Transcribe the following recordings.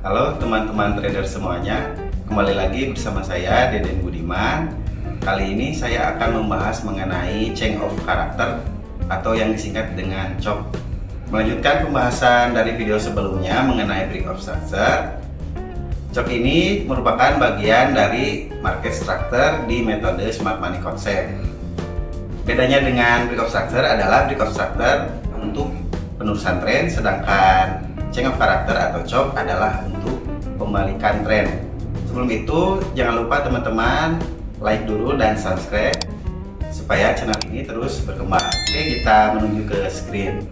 Halo teman-teman trader semuanya, kembali lagi bersama saya Deden Budiman. Kali ini saya akan membahas mengenai change of character atau yang disingkat dengan COC. Melanjutkan pembahasan dari video sebelumnya mengenai break of structure. COC ini merupakan bagian dari market structure di metode Smart Money Concept. Bedanya dengan break of structure adalah break of structure untuk penerusan tren, sedangkan change of character atau COC adalah untuk pembalikan tren. Sebelum itu, jangan lupa teman-teman like dulu dan subscribe supaya channel ini terus berkembang. Oke, kita menuju ke screen.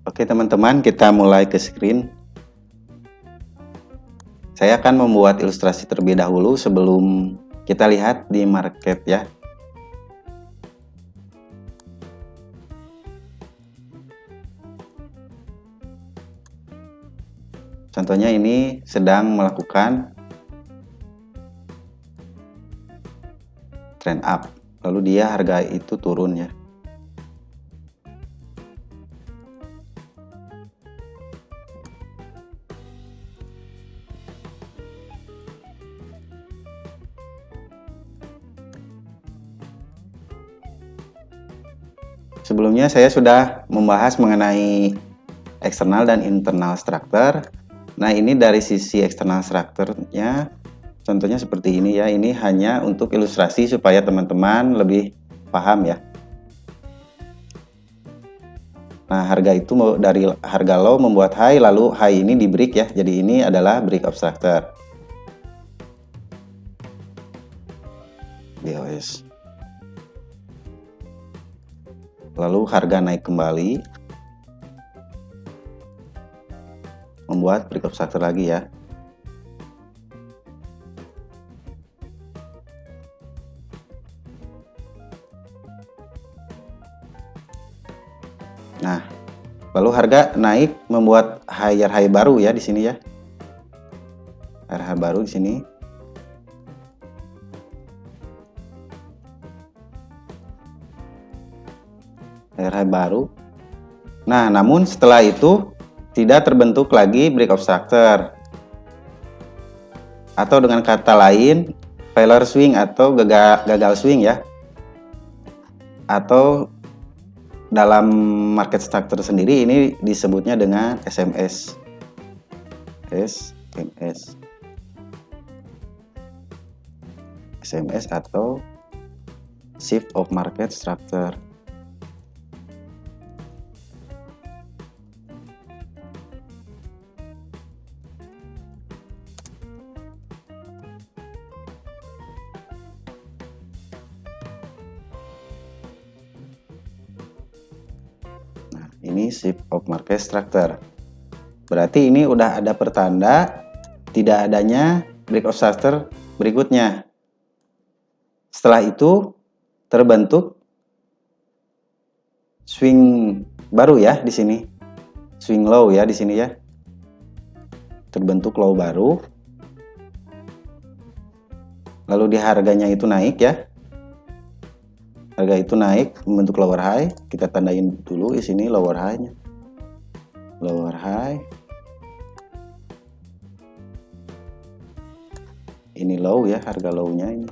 Oke teman-teman, kita mulai ke screen. Saya akan membuat ilustrasi terlebih dahulu sebelum kita lihat di market ya. Contohnya ini sedang melakukan trend up, lalu dia harga itu turun ya. Sebelumnya saya sudah membahas mengenai eksternal dan internal structure. Nah, ini dari sisi eksternal structure-nya contohnya seperti ini ya. Ini hanya untuk ilustrasi supaya teman-teman lebih paham ya. Nah, harga itu dari harga low membuat high, lalu high ini di break ya. Jadi ini adalah break of structure. BOS. Lalu harga naik kembali, membuat break of structure lagi ya. Nah, lalu harga naik membuat higher high baru ya di sini ya. Higher high baru di sini. Higher high baru. Nah, namun setelah itu tidak terbentuk lagi break of structure. Atau dengan kata lain, failure swing atau gagal swing ya. Atau dalam market structure sendiri ini disebutnya dengan SMS. SMS atau shift of market structure. Ini shift of market structure. Berarti ini udah ada pertanda tidak adanya break of structure berikutnya. Setelah itu terbentuk swing baru ya di sini. Swing low ya di sini ya. Terbentuk low baru. Lalu di harganya itu naik ya. Harga itu naik membentuk lower high. Kita tandain dulu di sini lower high-nya. Lower high. Ini low ya, harga low-nya ini.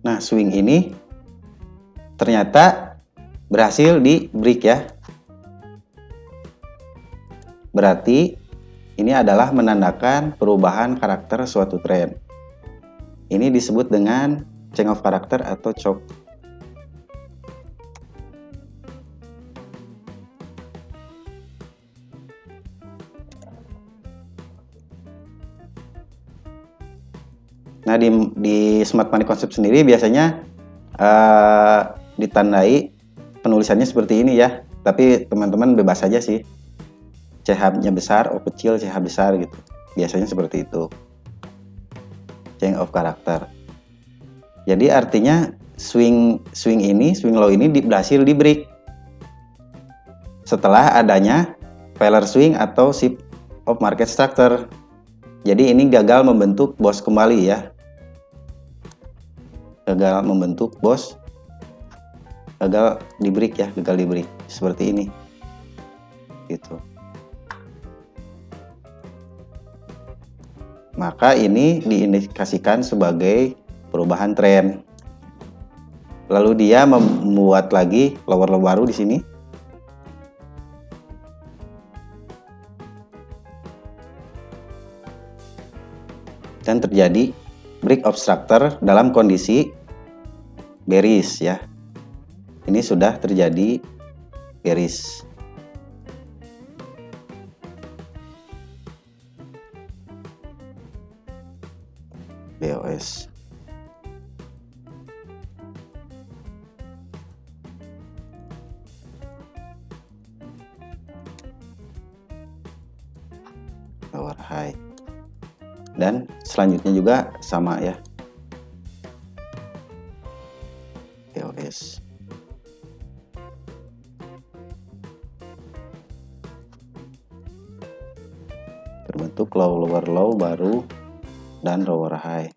Nah, swing ini ternyata berhasil di break ya. Berarti ini adalah menandakan perubahan karakter suatu tren. Ini disebut dengan change of character atau COC. Nah, di Smart Money Concept sendiri biasanya ditandai penulisannya seperti ini ya. Tapi teman-teman bebas saja sih. CH-nya besar, O kecil, CH besar gitu. Biasanya seperti itu. Change of character. Jadi artinya swing low ini berhasil di break. setelah adanya failure swing atau shift of market structure. Jadi ini gagal membentuk BOS kembali ya. Gagal membentuk BOS, gagal di break ya, gagal di break seperti ini. Gitu. Maka ini diindikasikan sebagai perubahan tren. Lalu dia membuat lagi lower low baru di sini. Dan terjadi break of structure dalam kondisi bearish ya. Ini sudah terjadi bearish. BOS. Lower high. Dan selanjutnya juga sama ya. BOS. Terbentuk lower low baru dan lower high.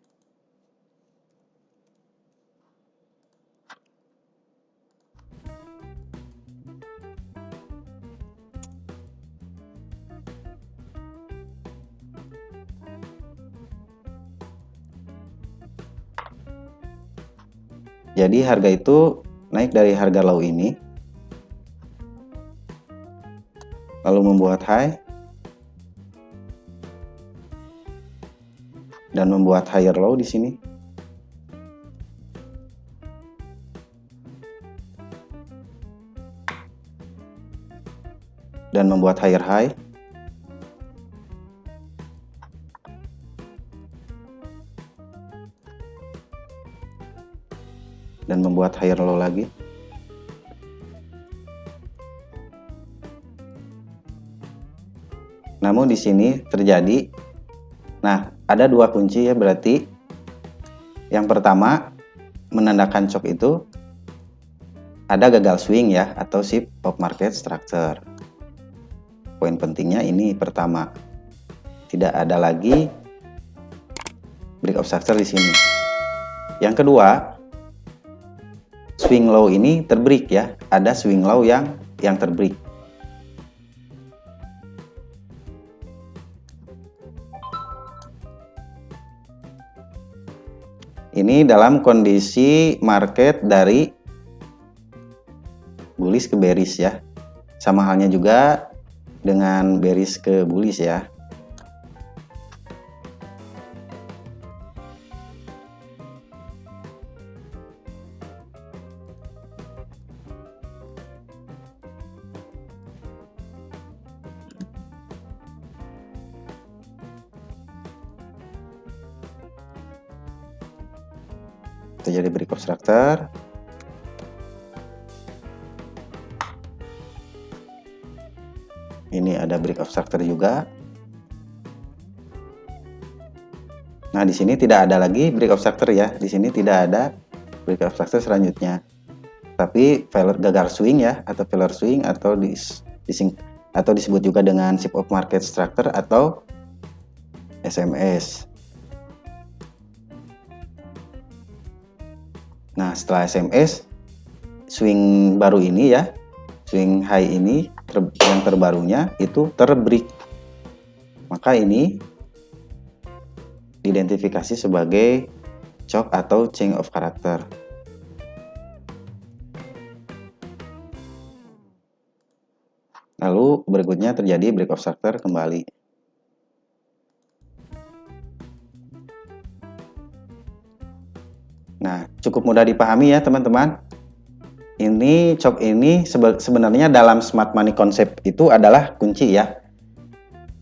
Jadi harga itu naik dari harga low ini, lalu membuat high dan membuat higher low di sini. Dan membuat higher high. Dan membuat higher low lagi. Namun di sini terjadi, nah ada dua kunci ya berarti. Yang pertama menandakan chop itu ada gagal swing ya atau shift of market structure. Poin pentingnya ini pertama, tidak ada lagi break of structure di sini. Yang kedua, swing low ini terbreak ya, ada swing low yang terbreak. Ini dalam kondisi market dari bullish ke bearish ya. Sama halnya juga dengan bearish ke bullish ya. Terjadi break of structure. Ini ada break of structure juga. Nah, di sini tidak ada lagi break of structure ya. Di sini tidak ada break of structure selanjutnya. Tapi failure gagal swing ya, atau failure swing atau disebut juga dengan shift of market structure atau SMS. Nah, setelah SMS, swing baru ini ya, swing high ini yang terbarunya itu terbreak. Maka ini diidentifikasi sebagai chop atau change of character. Lalu berikutnya terjadi break of structure kembali. Nah, cukup mudah dipahami ya teman-teman. Ini chop ini sebenarnya dalam smart money concept itu adalah kunci ya.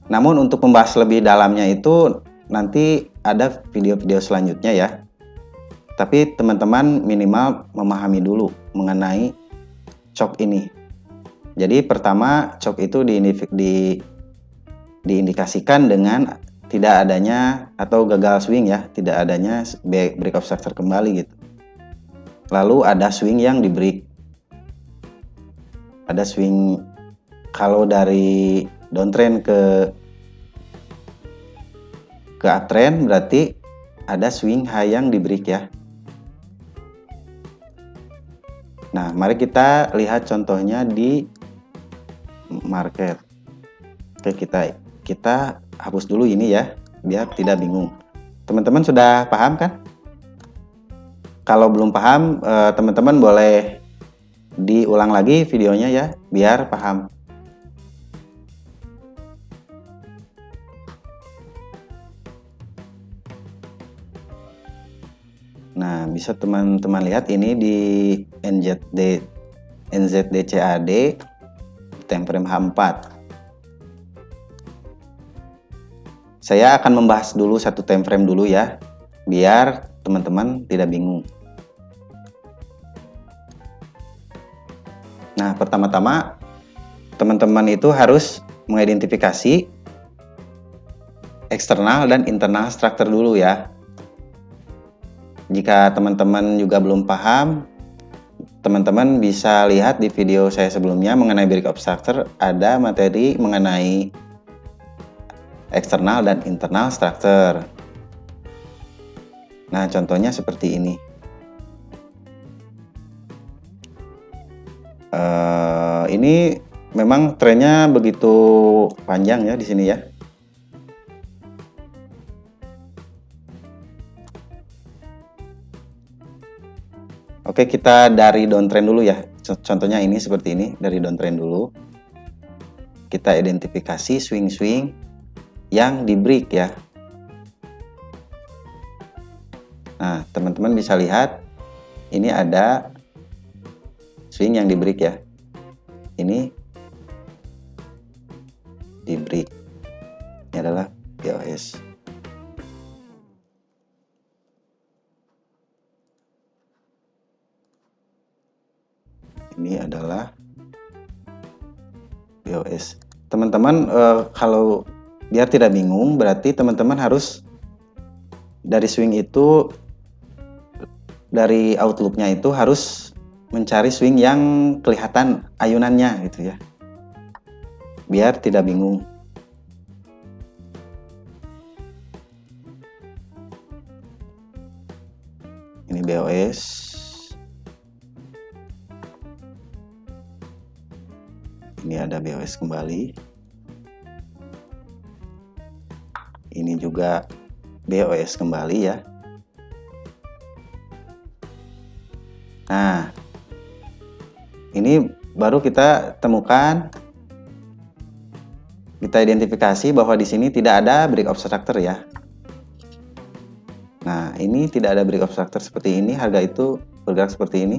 Namun untuk membahas lebih dalamnya itu nanti ada video-video selanjutnya ya. Tapi teman-teman minimal memahami dulu mengenai chop ini. Jadi pertama chop itu diindikasikan dengan tidak adanya atau gagal swing ya, tidak adanya break of structure kembali gitu. Lalu ada swing yang di break, ada swing kalau dari downtrend ke uptrend berarti ada swing high yang di break ya. Nah, mari kita lihat contohnya di market. Oke, kita hapus dulu ini ya, biar tidak bingung. Teman-teman sudah paham kan? Kalau belum paham, teman-teman boleh diulang lagi videonya ya, biar paham. Nah, bisa teman-teman lihat ini di NZD-CAD time frame H4. Saya akan membahas dulu satu time frame dulu ya, biar teman-teman tidak bingung. Nah, pertama-tama teman-teman itu harus mengidentifikasi eksternal dan internal struktur dulu ya. Jika teman-teman juga belum paham, teman-teman bisa lihat di video saya sebelumnya mengenai break of structure, ada materi mengenai eksternal dan internal struktur. Nah, contohnya seperti ini. Ini memang trennya begitu panjang ya di sini ya. Oke, kita dari downtrend dulu ya. Contohnya ini seperti ini, dari downtrend dulu. Kita identifikasi swing-swing yang di break ya. Nah, teman-teman bisa lihat ini ada swing yang di break ya. Ini di break. Ini adalah BOS. Ini adalah BOS. Teman-teman, kalau biar tidak bingung, berarti teman-teman harus dari swing itu, dari outlooknya itu harus mencari swing yang kelihatan ayunannya gitu ya, biar tidak bingung. Ini BOS. Ini ada BOS kembali. Ini juga BOS kembali ya. Nah, ini baru kita temukan, kita identifikasi bahwa di sini tidak ada break of structure ya. Nah, ini tidak ada break of structure seperti ini, harga itu bergerak seperti ini.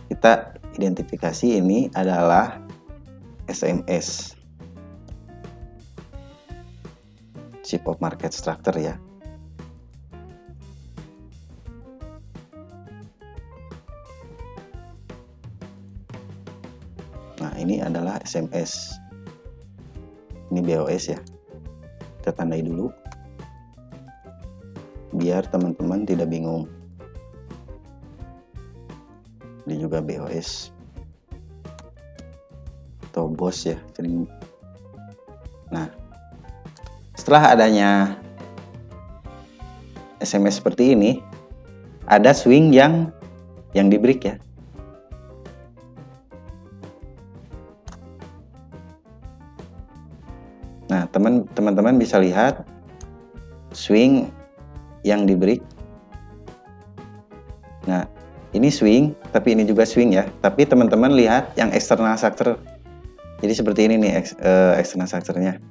Kita identifikasi ini adalah SMS, shape of market structure ya. Nah, ini adalah SMS. Ini BOS ya. Kita tandai dulu biar teman-teman tidak bingung. Ini juga BOS atau BOS ya. Nah, setelah adanya SMS seperti ini, ada swing yang di break ya. Nah, teman-teman bisa lihat swing yang di break. Nah, ini swing, tapi ini juga swing ya. Tapi teman-teman lihat yang eksternal structure. Jadi seperti ini nih eksternal structure-nya.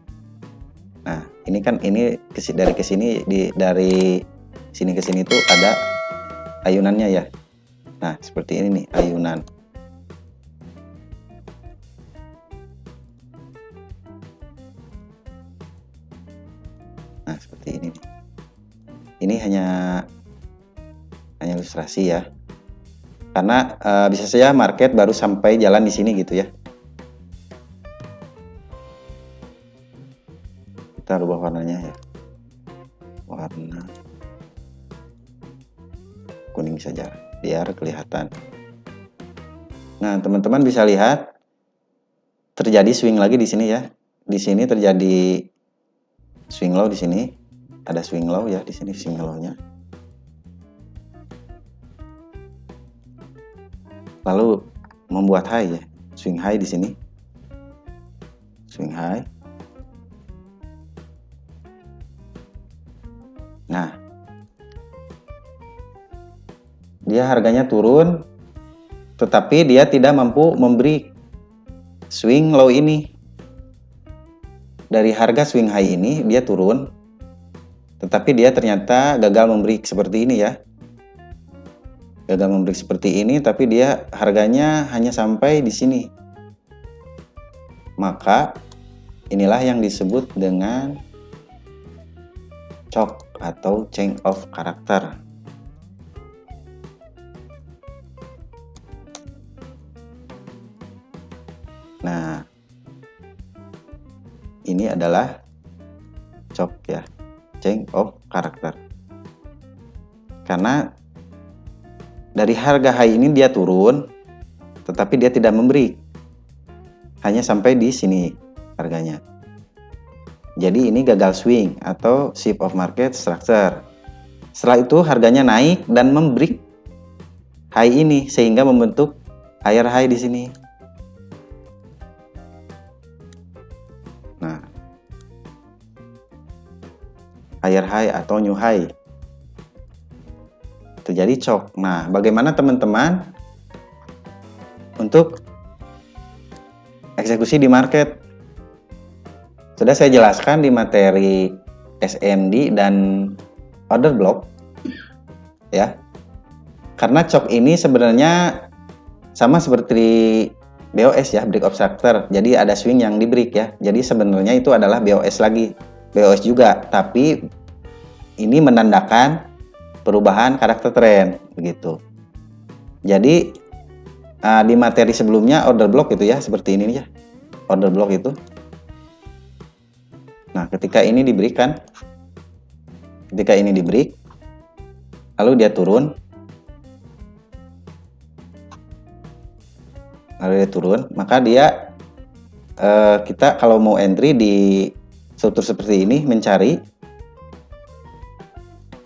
Nah, ini kan dari ke sini, dari sini ke sini tuh ada ayunannya ya. Nah, seperti ini nih ayunan. Nah, seperti ini nih. Ini hanya ilustrasi ya. Karena bisa saja market baru sampai jalan di sini gitu ya. Kita rubah warnanya ya. Warna kuning saja biar kelihatan. Nah, teman-teman bisa lihat terjadi swing lagi di sini ya. Di sini terjadi swing low di sini. Ada swing low ya di sini swing low-nya. Lalu membuat high ya. Swing high di sini. Swing high. Nah, dia harganya turun, tetapi dia tidak mampu memberi swing low ini. Dari harga swing high ini dia turun, tetapi dia ternyata gagal memberi seperti ini ya. Gagal memberi seperti ini, tapi dia harganya hanya sampai di sini. Maka inilah yang disebut dengan COC atau change of character. Nah, ini adalah COC ya, change of character. Karena dari harga high ini dia turun, tetapi dia tidak memberi, hanya sampai di sini harganya. Jadi ini gagal swing atau shift of market structure. Setelah itu harganya naik dan membreak high ini sehingga membentuk higher high di sini. Nah, higher high atau new high. Terjadi COC. Nah, bagaimana teman-teman untuk eksekusi di market? Sudah saya jelaskan di materi SND dan order block ya. Karena COC ini sebenarnya sama seperti BOS ya, break of structure. Jadi ada swing yang di break ya. Jadi sebenarnya itu adalah BOS lagi. BOS juga, tapi ini menandakan perubahan karakter tren begitu. Jadi di materi sebelumnya order block itu ya, seperti ini ya. Order block itu. Nah, ketika ini diberikan, ketika ini diberi, lalu dia turun, maka dia kita kalau mau entry di struktur seperti ini mencari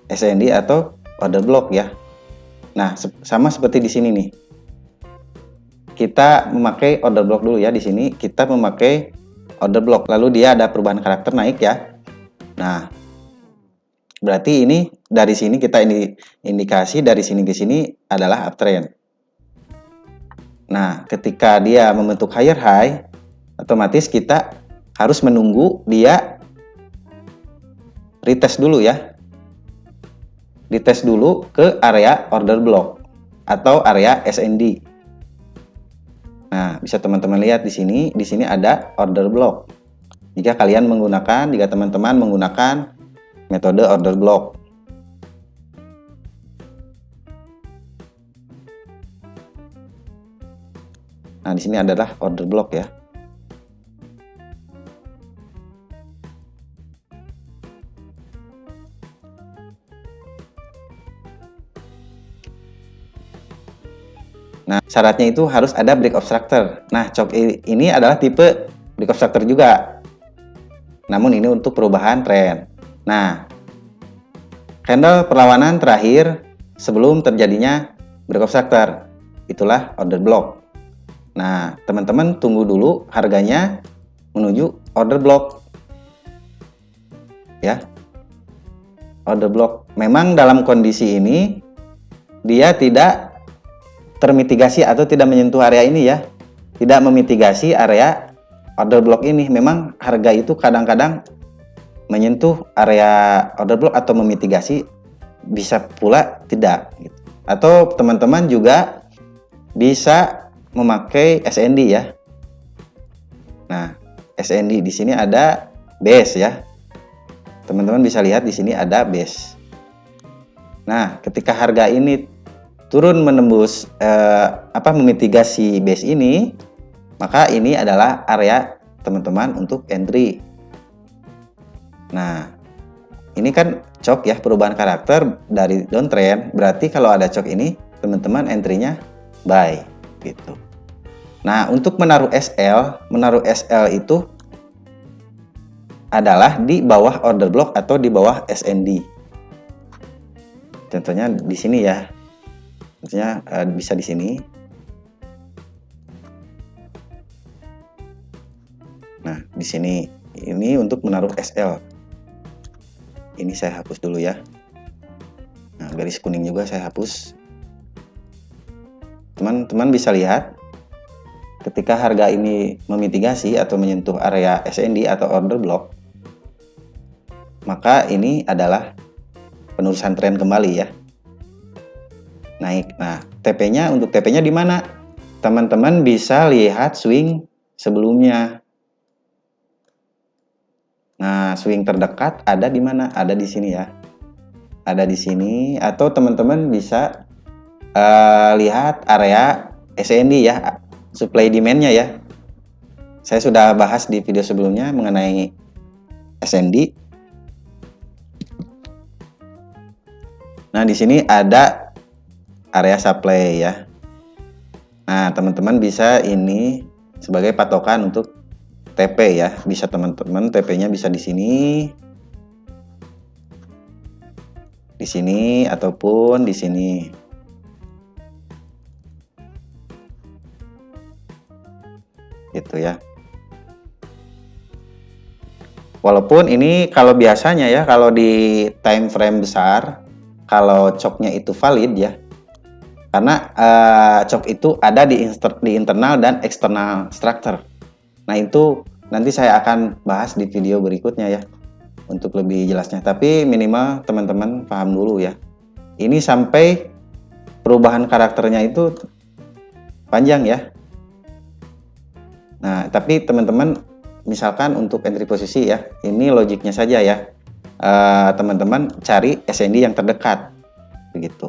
SND atau order block ya. Nah, sama seperti di sini nih. Kita memakai order block dulu ya di sini. Kita memakai order block, lalu dia ada perubahan karakter naik ya. Nah, berarti ini dari sini kita indikasi dari sini ke sini adalah uptrend. Nah, ketika dia membentuk higher high, otomatis kita harus menunggu dia retest dulu ya. Dites dulu ke area order block atau area SND. Nah, bisa teman-teman lihat di sini ada order block. Jika teman-teman menggunakan metode order block. Nah, di sini adalah order block ya. Nah, syaratnya itu harus ada break of structure. Nah, COC ini adalah tipe break of structure juga. Namun ini untuk perubahan tren. Nah, candle perlawanan terakhir sebelum terjadinya break of structure. Itulah order block. Nah, teman-teman tunggu dulu harganya menuju order block. Ya. Order block. Memang dalam kondisi ini dia tidak termitigasi atau tidak menyentuh area ini ya, tidak memitigasi area order block ini. Memang harga itu kadang-kadang menyentuh area order block atau memitigasi, bisa pula tidak gitu. Atau teman-teman juga bisa memakai SND ya. Nah, SND di sini ada base ya. Teman-teman bisa lihat di sini ada base. Nah, ketika harga ini turun menembus memitigasi base ini, maka ini adalah area teman-teman untuk entry. Nah, ini kan COC ya, perubahan karakter dari downtrend. Berarti kalau ada COC ini, teman-teman entry-nya buy gitu. Nah, untuk menaruh SL itu adalah di bawah order block atau di bawah SND. Contohnya di sini ya. Contohnya bisa di sini. Nah, di sini ini untuk menaruh SL. Ini saya hapus dulu ya. Nah, garis kuning juga saya hapus. Teman-teman bisa lihat ketika harga ini memitigasi atau menyentuh area SND atau order block, maka ini adalah penerusan tren kembali ya. Naik. Nah, untuk TP-nya di mana? Teman-teman bisa lihat swing sebelumnya. Nah, swing terdekat ada di mana? Ada di sini ya. Ada di sini, atau teman-teman bisa lihat area SND ya, supply demand-nya ya. Saya sudah bahas di video sebelumnya mengenai SND. Nah, di sini ada area supply ya. Nah, teman-teman bisa ini sebagai patokan untuk TP ya. Bisa teman-teman TP-nya bisa di sini ataupun di sini. Gitu ya. Walaupun ini kalau biasanya ya, kalau di time frame besar, kalau choknya itu valid ya, karena chok itu ada di internal dan external structure. Nah, itu nanti saya akan bahas di video berikutnya ya untuk lebih jelasnya. Tapi minimal teman-teman paham dulu ya. Ini sampai perubahan karakternya itu panjang ya. Nah, tapi teman-teman misalkan untuk entry posisi ya, ini logiknya saja ya. Teman-teman cari SND yang terdekat begitu.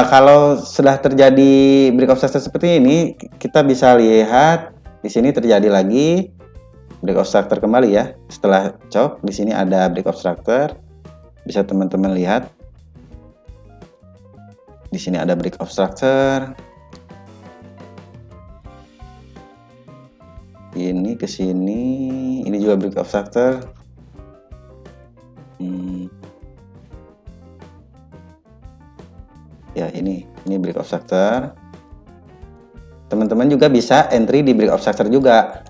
Kalau sudah terjadi break of structure seperti ini, kita bisa lihat di sini terjadi lagi break of structure kembali ya. Setelah chop, di sini ada break of structure. Bisa teman-teman lihat. Di sini ada break of structure. Ini ke sini, ini juga break of structure. Ya, ini break of structure. Teman-teman juga bisa entry di break of structure juga.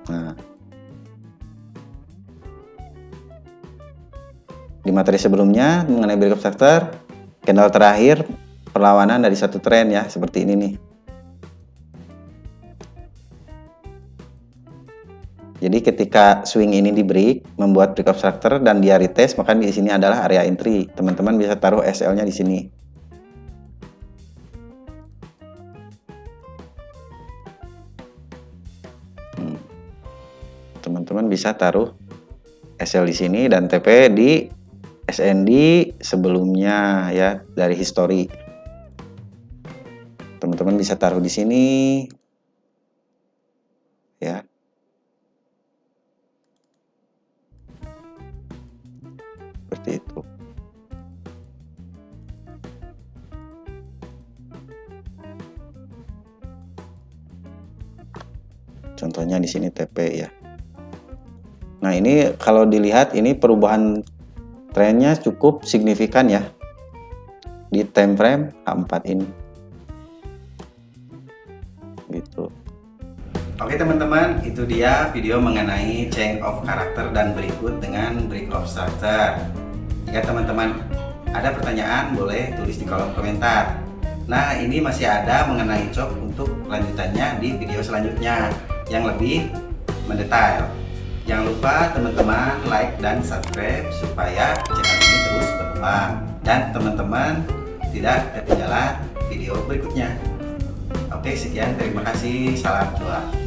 Nah, di materi sebelumnya mengenai break of structure, candle terakhir perlawanan dari satu tren ya, seperti ini nih. Jadi ketika swing ini di break, membuat break of structure dan dia retest, maka di sini adalah area entry. Teman-teman bisa taruh SL-nya di sini. Teman-teman bisa taruh SL di sini dan TP di SND sebelumnya ya, dari history. Teman-teman bisa taruh di sini ya. Seperti itu. Contohnya di sini TP ya. Nah, ini kalau dilihat ini perubahan trennya cukup signifikan ya di time frame H4 ini. Gitu. Oke teman-teman, itu dia video mengenai change of character dan berikut dengan break of structure. Jika teman-teman ada pertanyaan, boleh tulis di kolom komentar. Nah, ini masih ada mengenai chop untuk lanjutannya di video selanjutnya yang lebih mendetail. Jangan lupa teman-teman like dan subscribe supaya channel ini terus berkembang dan teman-teman tidak ketinggalan video berikutnya. Oke, sekian, terima kasih, salam cuan.